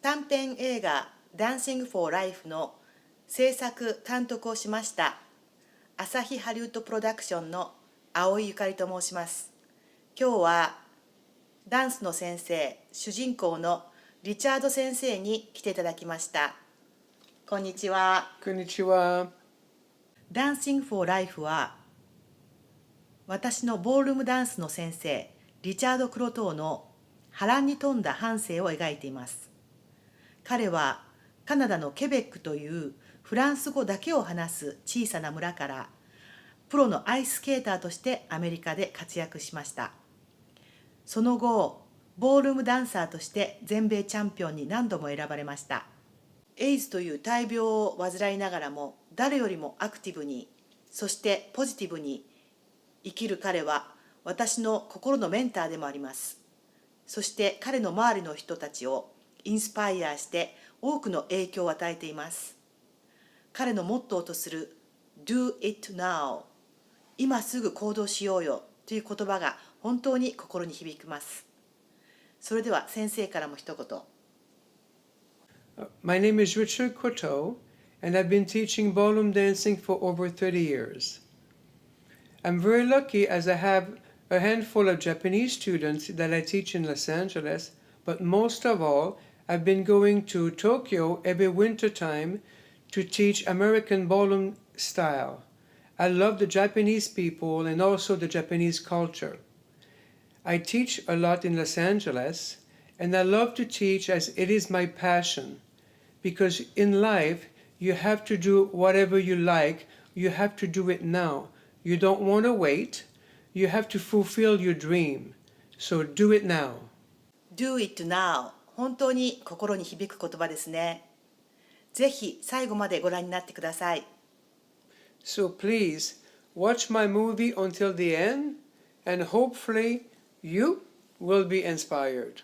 短編映画ダンシング・フォー・ライフの制作監督をしました朝日ハリウッドプロダクションの青井ゆかりと申します。今日はダンスの先生、主人公のリチャード先生に来ていただきました。こんにちは。こんにちは。ダンシング・フォー・ライフは私のボールームダンスの先生リチャード・クロトーの波乱に富んだ半生を描いています。彼はカナダのケベックというフランス語だけを話す小さな村からプロのアイススケーターとしてアメリカで活躍しました。その後ボールームダンサーとして全米チャンピオンに何度も選ばれました。エイズという大病を患いながらも誰よりもアクティブにそしてポジティブに生きる彼は私の心のメンターでもあります。そして彼の周りの人たちをインスパイアして多くの影響を与えています。彼のモットーとする Do it now 今すぐ行動しようよという言葉が本当に心に響きます。それでは先生からも一言。My name is Richard Coteau, and I've been teaching ballroom dancing for over 30 years. I'm very lucky as I have a handful of Japanese students that I teach in Los Angeles, but most of all, I've been going to Tokyo every winter time to teach American ballroom style. I love the Japanese people and also the Japanese culture. I teach a lot in Los Angeles, and I love to teach as it is my passion, because in life, you have to do whatever you like, you have to do it now. You don't want to wait. You have to fulfill your dream. So do it now. Do it now. 本当に心に響く言葉ですね。ぜひ最後までご覧になってください。So please watch my movie until the end, and hopefully you will be inspired.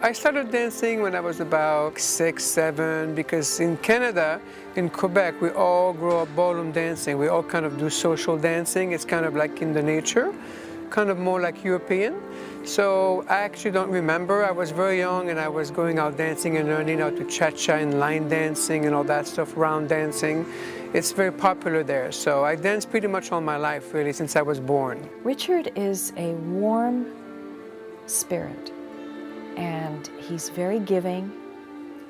I started dancing when I was about 6, 7, because in Canada, in Quebec, we all grow up ballroom dancing. We all kind of do social dancing. It's kind of like in the nature, kind of more like European. So I actually don't remember. I was very young and I was going out dancing and learning how to cha-cha and line dancing and all that stuff, round dancing. It's very popular there. So I danced pretty much all my life, really, since I was born. Richard is a warm spirit. And he's very giving,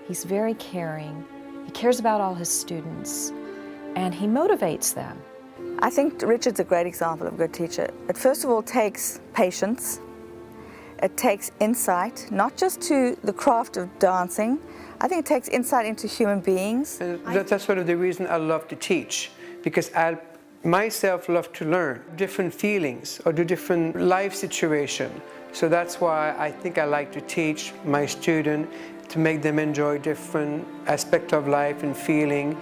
he's very caring, he cares about all his students, and he motivates them. I think Richard's a great example of a good teacher. It first of all takes patience, it takes insight, not just to the craft of dancing, I think it takes insight into human beings. And that's sort of the reason I love to teach, because I myself love to learn different feelings or do different life situations. So that's why I think I like to teach my students to make them enjoy different aspects of life and feeling.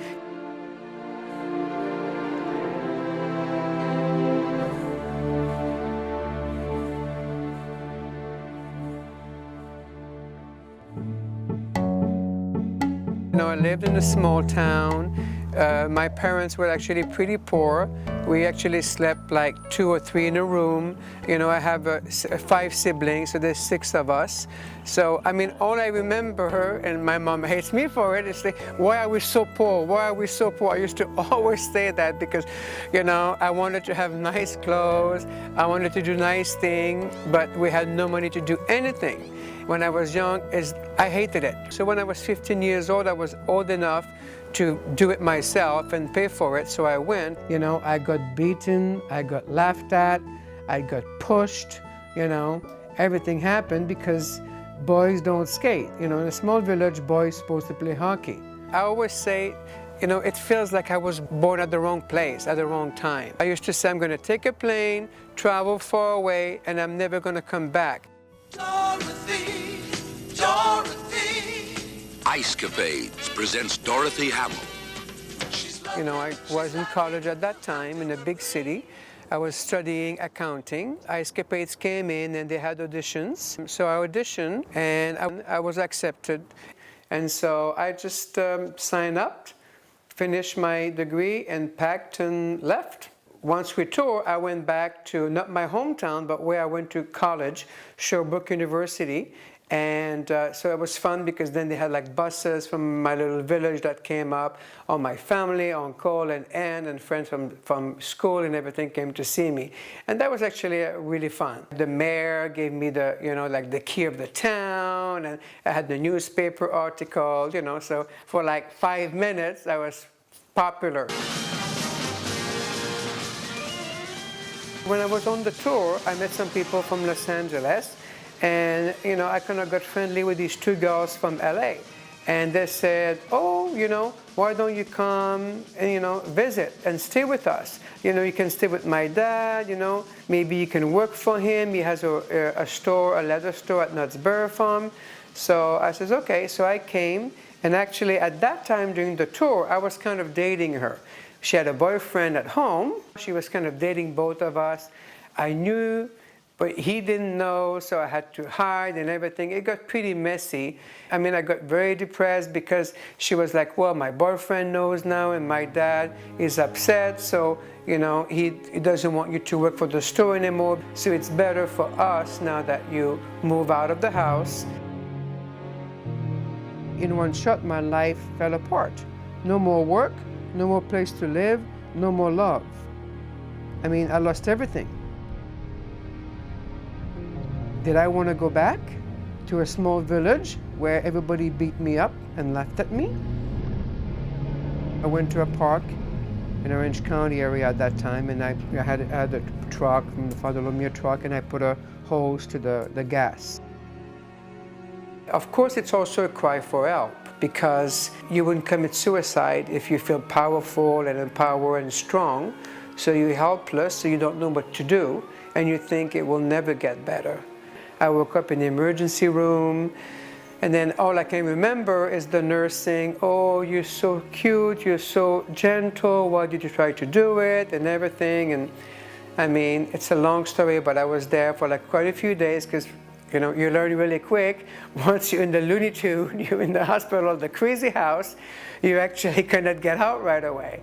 You know, I lived in a small town. My parents were actually pretty poor. We actually slept like 2 or 3 in a room. You know, I have 5 siblings, so there's 6 of us. So, I mean, all I remember, and my mom hates me for it, is like, why are we so poor? Why are we so poor? I used to always say that because, you know, I wanted to have nice clothes, I wanted to do nice things, but we had no money to do anything. When I was young, I hated it. So when I was 15 years old, I was old enough to do it myself and pay for it, so I went. You know, I got beaten, I got laughed at, I got pushed, you know. Everything happened because boys don't skate. You know, in a small village, boys supposed to play hockey. I always say, you know, it feels like I was born at the wrong place, at the wrong time. I used to say, I'm gonna take a plane, travel far away, and I'm never gonna come back. Dorothy, Dorothy. Ice Capades presents Dorothy Hamill. You know, I was in college at that time in a big city. I was studying accounting. Icecapades came in and they had auditions. So I auditioned and I was accepted. And so I just signed up, finished my degree and packed and left. Once we toured, I went back to not my hometown, but where I went to college, Sherbrooke University. And so it was fun because then they had like buses from my little village that came up. All my family, uncle and aunt and friends from school and everything came to see me. And that was actually really fun. The mayor gave me the, like the key of the town, and I had the newspaper article, so for like 5 minutes I was popular. When I was on the tour, I met some people from Los Angeles. And, I kind of got friendly with these 2 girls from LA. And they said, oh, why don't you come and, visit and stay with us? You can stay with my dad, maybe you can work for him. He has a store, a leather store at Knott's Berry Farm. So I says, okay. So I came. And actually, at that time during the tour, I was kind of dating her. She had a boyfriend at home. She was kind of dating both of us. I knew, but he didn't know, so I had to hide and everything. It got pretty messy. I mean, I got very depressed because she was like, well, my boyfriend knows now and my dad is upset, so, he doesn't want you to work for the store anymore. So it's better for us now that you move out of the house. In one shot, my life fell apart. No more work, no more place to live, no more love. I mean, I lost everything. Did I want to go back to a small village where everybody beat me up and laughed at me? I went to a park in Orange County area at that time, and I had a truck, from the Father Lumiere truck, and I put a hose to the gas. Of course, it's also a cry for help, because you wouldn't commit suicide if you feel powerful and empowered and strong. So you're helpless, so you don't know what to do, and you think it will never get better. I woke up in the emergency room, and then all I can remember is the nurse saying, oh, you're so cute, you're so gentle, why did you try to do it, and everything. And I mean, it's a long story, but I was there for like quite a few days, because you learn really quick. Once you're in the Looney Tune, you're in the hospital, the crazy house, you actually cannot get out right away.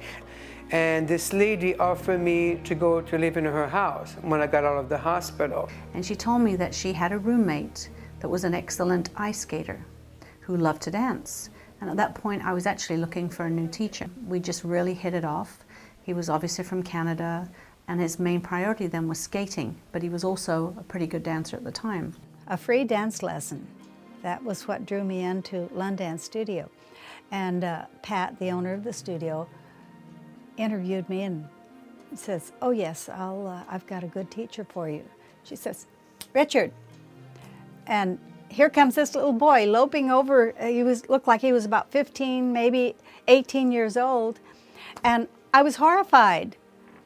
And this lady offered me to go to live in her house when I got out of the hospital. And she told me that she had a roommate that was an excellent ice skater who loved to dance. And at that point, I was actually looking for a new teacher. We just really hit it off. He was obviously from Canada, and his main priority then was skating, but he was also a pretty good dancer at the time. A free dance lesson. That was what drew me into Lundance Studio. And Pat, the owner of the studio, interviewed me and says, oh yes, I've got a good teacher for you. She says, Richard. And here comes this little boy loping over. He looked like he was about 15, maybe 18 years old. And I was horrified.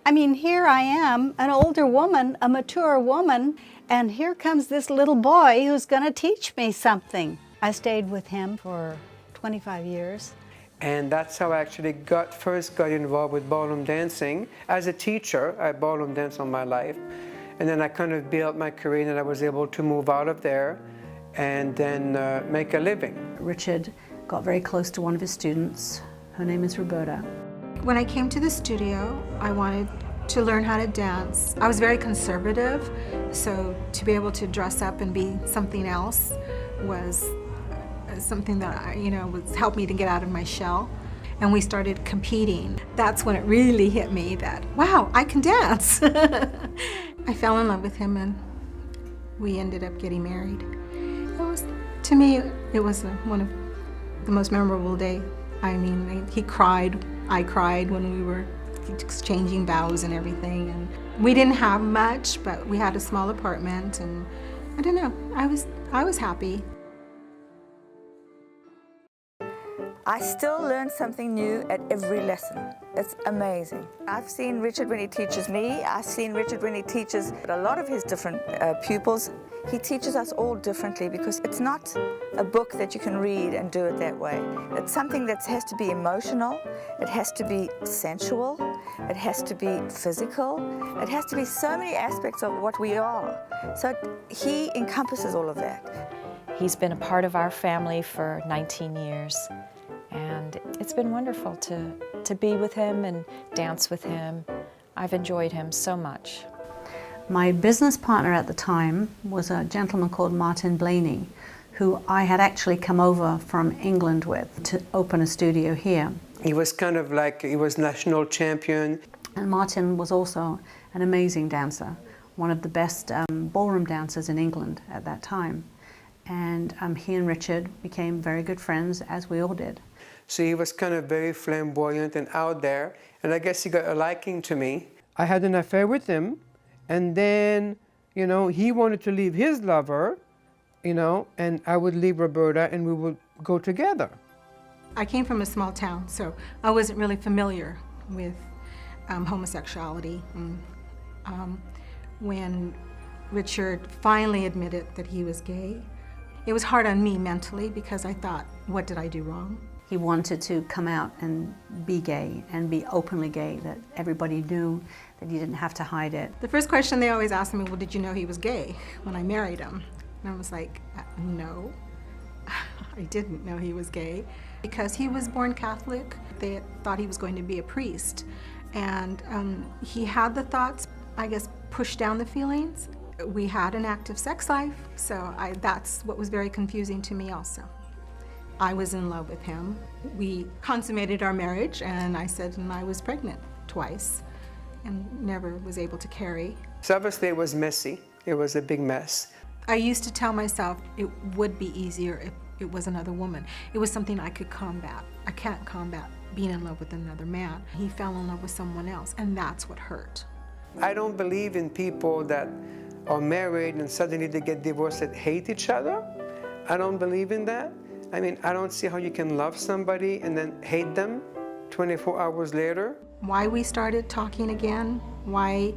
I mean, here I am, an older woman, a mature woman, and here comes this little boy who's going to teach me something. I stayed with him for 25 years. And that's how I actually first got involved with ballroom dancing. As a teacher, I ballroom danced all my life. And then I kind of built my career, and I was able to move out of there and then make a living. Richard got very close to one of his students. Her name is Roberta. When I came to the studio, I wanted to learn how to dance. I was very conservative, so to be able to dress up and be something else was something that helped me to get out of my shell. And we started competing. That's when it really hit me that, wow, I can dance. I fell in love with him, and we ended up getting married. To me, it was one of the most memorable days. I mean, he cried, I cried when we were exchanging vows and everything. And we didn't have much, but we had a small apartment, and I don't know, I was happy. I still learn something new at every lesson. It's amazing. I've seen Richard when he teaches me. I've seen Richard when he teaches a lot of his different pupils. He teaches us all differently because it's not a book that you can read and do it that way. It's something that has to be emotional, it has to be sensual, it has to be physical, it has to be so many aspects of what we are. So he encompasses all of that. He's been a part of our family for 19 years, and it's been wonderful to be with him and dance with him. I've enjoyed him so much. My business partner at the time was a gentleman called Martin Blaney, who I had actually come over from England with to open a studio here. He was kind of like, he was national champion. And Martin was also an amazing dancer, one of the best ballroom dancers in England at that time. And he and Richard became very good friends, as we all did. So he was kind of very flamboyant and out there, and I guess he got a liking to me. I had an affair with him, and then, you know, he wanted to leave his lover, you know, and I would leave Roberta and we would go together. I came from a small town, so I wasn't really familiar with homosexuality. When Richard finally admitted that he was gay, it was hard on me mentally because I thought, what did I do wrong? He wanted to come out and be gay and be openly gay, that everybody knew, that you didn't have to hide it. The first question they always asked me, well, did you know he was gay when I married him? And I was like, no, I didn't know he was gay. Because he was born Catholic, they thought he was going to be a priest. And he had the thoughts, I guess, pushed down the feelings. We had an active sex life, so that's what was very confusing to me also. I was in love with him. We consummated our marriage, and I said, and I was pregnant twice and never was able to carry. So obviously it was messy. It was a big mess. I used to tell myself it would be easier if it was another woman. It was something I could combat. I can't combat being in love with another man. He fell in love with someone else, and that's what hurt. I don't believe in people that are married and suddenly they get divorced that hate each other. I don't believe in that. I mean, I don't see how you can love somebody and then hate them 24 hours later. Why we started talking again, why,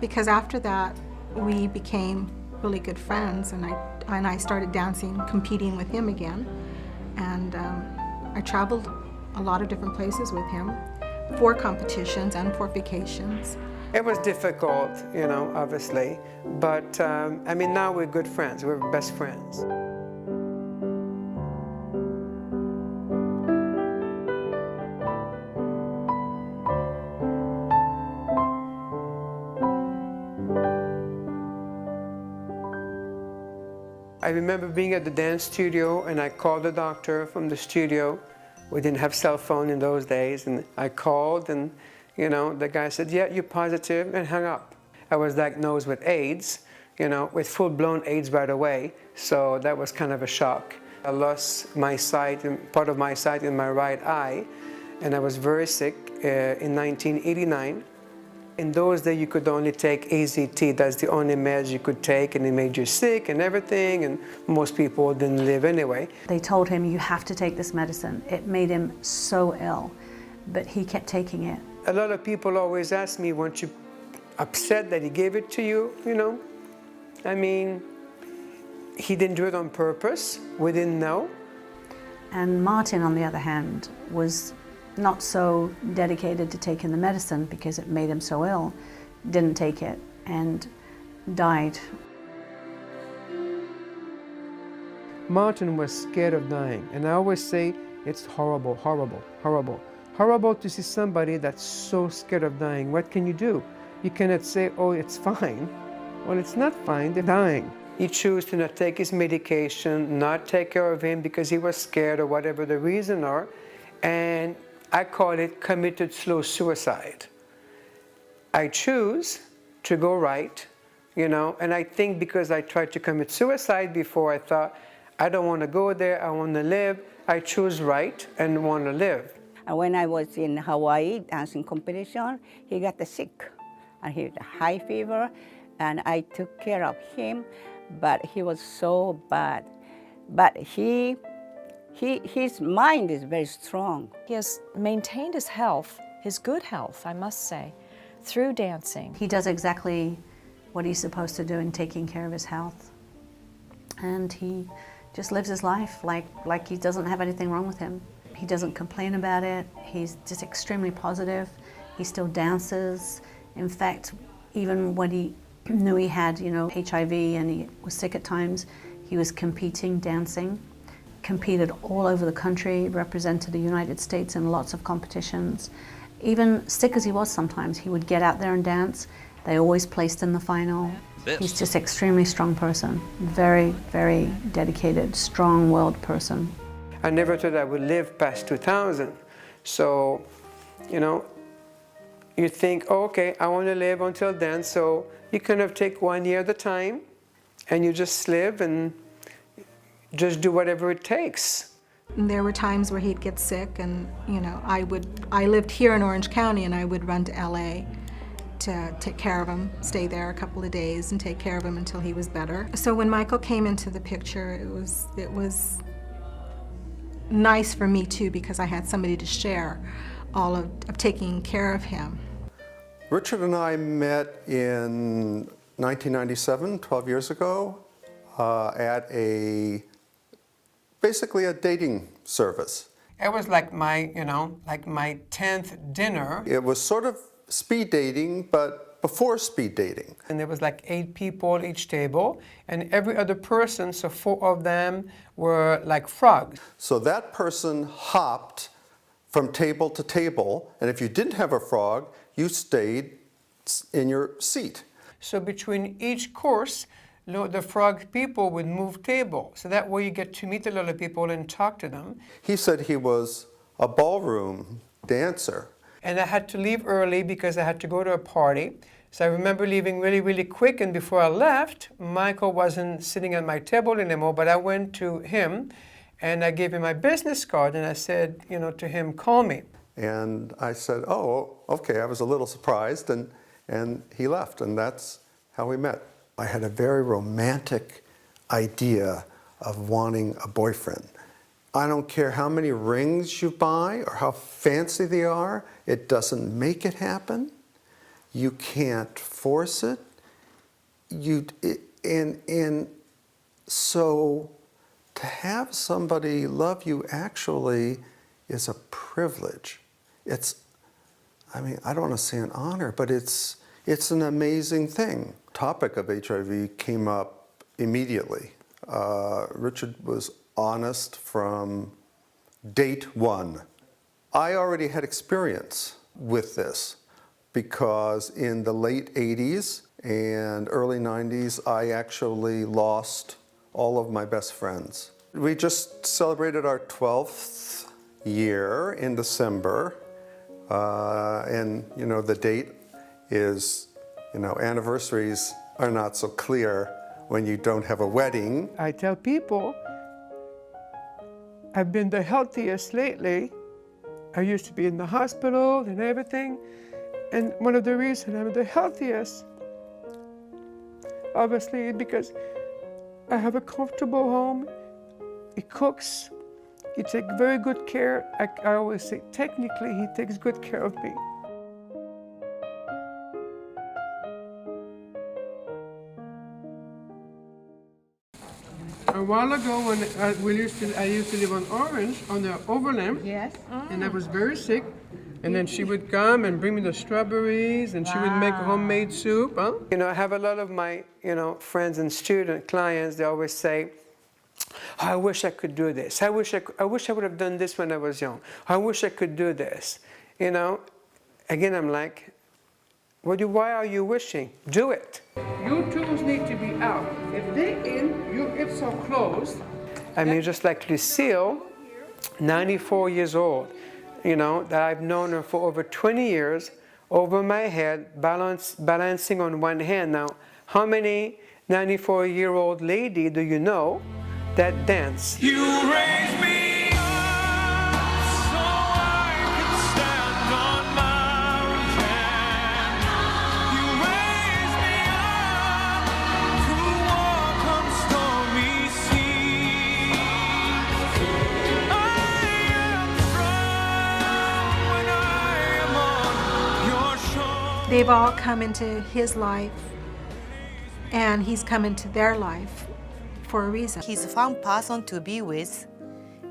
because after that we became really good friends, and I started dancing, competing with him again. And I traveled a lot of different places with him for competitions and for vacations. It was difficult, you know, obviously, but I mean, now we're good friends, we're best friends. I remember being at the dance studio and I called the doctor from the studio. We didn't have cell phone in those days, and I called and, you know, the guy said, yeah, you're positive, and hung up. I was diagnosed with AIDS, you know, with full-blown AIDS right away, so that was kind of a shock. I lost my sight, part of my sight in my right eye, and I was very sick in 1989. In those days, you could only take AZT. That's the only meds you could take, and it made you sick and everything, and most people didn't live anyway. They told him, you have to take this medicine. It made him so ill, but he kept taking it. A lot of people always ask me, weren't you upset that he gave it to you, you know? I mean, he didn't do it on purpose. We didn't know. And Martin, on the other hand, was not so dedicated to taking the medicine because it made him so ill, didn't take it, and died. Martin was scared of dying, and I always say it's horrible, horrible, horrible. Horrible to see somebody that's so scared of dying. What can you do? You cannot say, oh, it's fine. Well, it's not fine, they're dying. He chose to not take his medication, not take care of him because he was scared or whatever the reason are, and I call it committed slow suicide. I choose to go right, you know, and I think because I tried to commit suicide before, I thought, I don't want to go there, I want to live. I choose right and want to live. When I was in Hawaii dancing competition, he got sick, and he had a high fever, and I took care of him, but he was so bad. But his mind is very strong. He has maintained his health, his good health, I must say, through dancing. He does exactly what he's supposed to do in taking care of his health. And he just lives his life like he doesn't have anything wrong with him. He doesn't complain about it. He's just extremely positive. He still dances. In fact, even when he knew he had, HIV and he was sick at times, he was competing, dancing. Competed all over the country, represented the United States in lots of competitions. Even sick as he was sometimes, he would get out there and dance. They always placed in the final. He's just an extremely strong person. Very, very dedicated, strong-willed person. I never thought I would live past 2000. So, you think, oh, okay, I want to live until then. So you kind of take 1 year at a time and you just live and just do whatever it takes. There were times where he'd get sick and, I lived here in Orange County and I would run to LA to take care of him, stay there a couple of days and take care of him until he was better. So when Michael came into the picture, it was nice for me too, because I had somebody to share all of taking care of him. Richard and I met in 1997, 12 years ago, at basically a dating service. It was like my 10th dinner. It was sort of speed dating, but before speed dating. And there was like 8 people at each table, and every other person, so 4 of them were like frogs. So that person hopped from table to table, and if you didn't have a frog, you stayed in your seat. So between each course, the frog people would move table. So that way you get to meet a lot of people and talk to them. He said he was a ballroom dancer. And I had to leave early because I had to go to a party. So I remember leaving really, really quick, and before I left, Michael wasn't sitting at my table anymore, but I went to him and I gave him my business card and I said, to him, call me. And I said, oh, okay, I was a little surprised, and he left, and that's how we met. I had a very romantic idea of wanting a boyfriend. I don't care how many rings you buy or how fancy they are, it doesn't make it happen. You can't force it. So to have somebody love you actually is a privilege. I don't want to say an honor, but it's an amazing thing. Topic of HIV came up immediately. Richard was honest from date one. I already had experience with this because in the late 80s and early 90s, I actually lost all of my best friends. We just celebrated our 12th year in December, and the date is, anniversaries are not so clear when you don't have a wedding. I tell people I've been the healthiest lately. I used to be in the hospital and everything, and one of the reasons I'm the healthiest, obviously, because I have a comfortable home. He cooks. He takes very good care. I always say, technically, he takes good care of me. A while ago, when I used to live on Orange, on the Overland, yes, and I was very sick. And then she would come and bring me the strawberries, and she would make homemade soup. Huh? I have a lot of my, friends and student clients. They always say, oh, "I wish I could do this. I wish I would have done this when I was young. I wish I could do this." Again, I'm like, why are you wishing? Do it. Your tools need to be out. If they're in, your hips are closed. Just like Lucille, 94 years old. That I've known her for over 20 years, over my head, balancing on one hand. Now, how many 94-year-old lady do you know that dance? You raise me up so I can stand on mountains. You raise me up to walk on stormy seas. I am strong when I am on your shore. They've all come into his life and he's come into their life for a reason. He's a fun person to be with,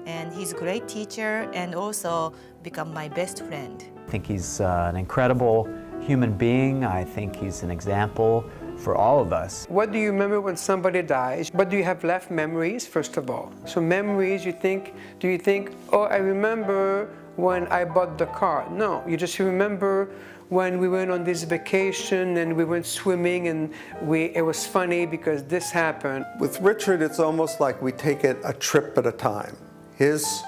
and he's a great teacher and also become my best friend. I think he's an incredible human being. I think he's an example for all of us. What do you remember when somebody dies? But do you have left memories, first of all? So memories, do you think, oh, I remember when I bought the car? No, you just remember when we went on this vacation and we went swimming and it was funny because this happened. With Richard, it's almost like we take it a trip at a time. His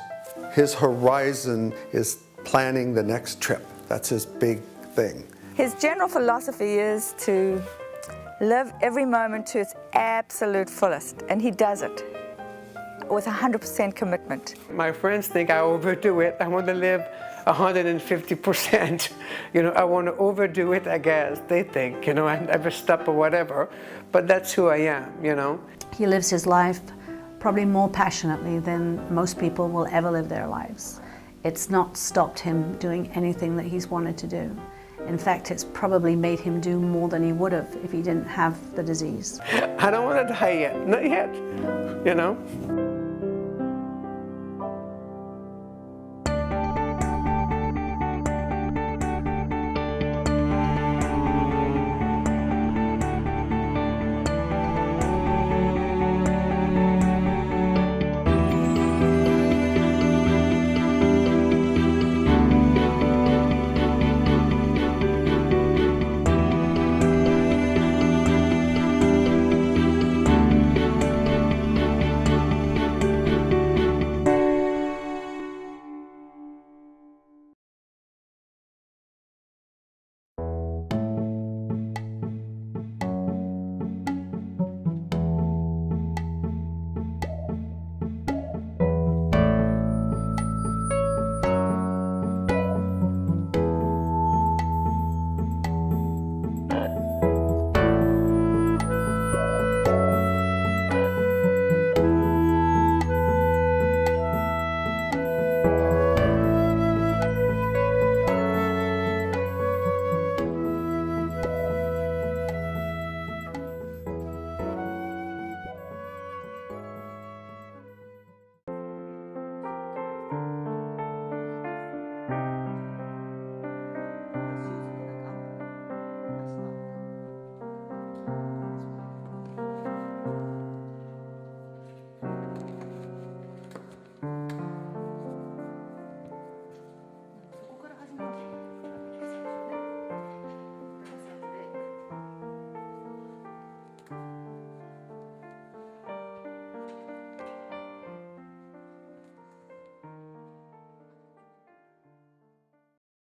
horizon is planning the next trip. That's his big thing. His general philosophy is to live every moment to its absolute fullest, and he does it with 100% commitment. My friends think I overdo it. I want to live 150%. You know, I want to overdo it, I guess. They think, you know, I never stop or whatever. But that's who I am, you know. He lives his life probably more passionately than most people will ever live their lives. It's not stopped him doing anything that he's wanted to do. In fact, it's probably made him do more than he would have if he didn't have the disease. I don't want to die yet, not yet, you know.